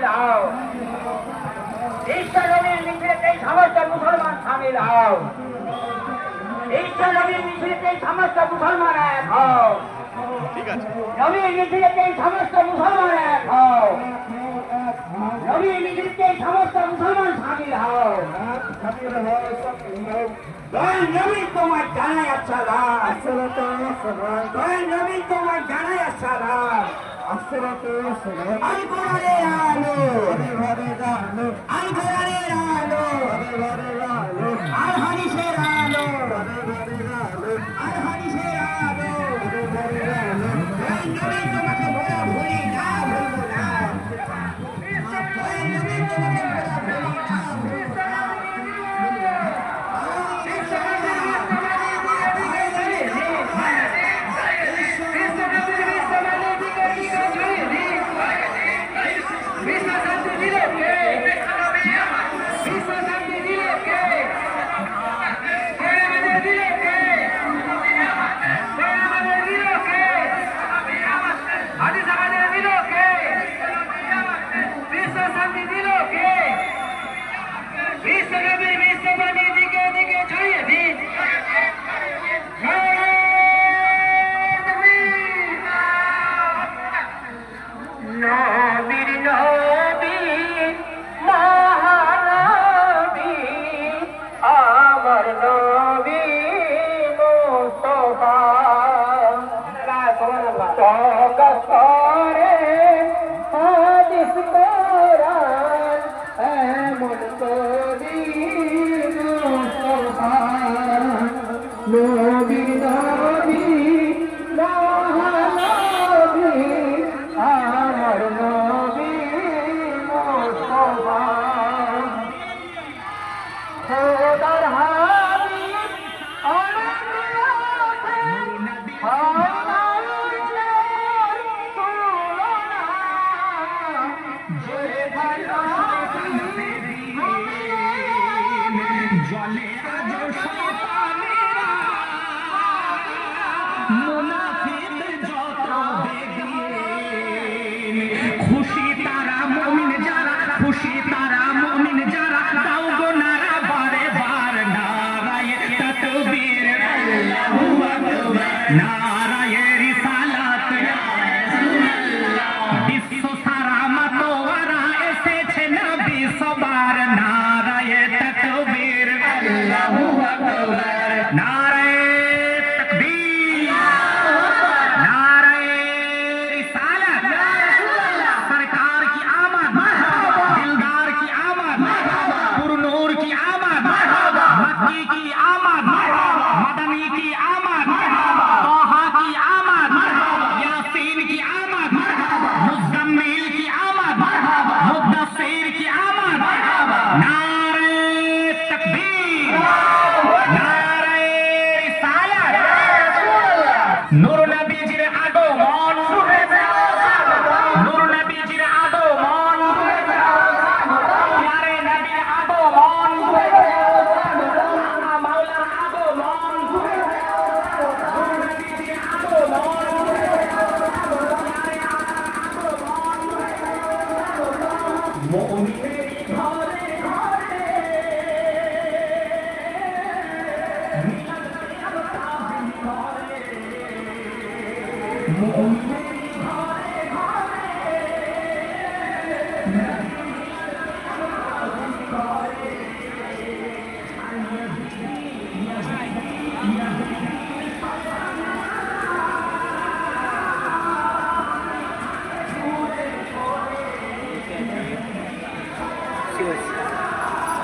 সামিল হও। বিশ্ব নবীর মিছিলেতে সমস্ত মুসলমান সামিল হও। বিশ্ব নবীর মিছিলেতে সমস্ত মুসলমান এক হও। নবীর মিছিলেতে সমস্ত মুসলমান এক হও। নবীর মিছিলেতে সমস্ত মুসলমান সামিল হও। দয়াল নবী তোমার জানাই আসসালাম। দয়াল নবী তোমার জানাই আসসালাম। আল কোরআনের আলো, আল কোরআনের আলো, আল হাদিসের আলো, আল হাদিসের আলো। দয়াল নবী তোমাকে বলা ভুলি না, ভুলবো না। দয়াল নবী তোমাকে বলা ভুলি না, ভুলবো না।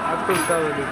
Aku tahu ni.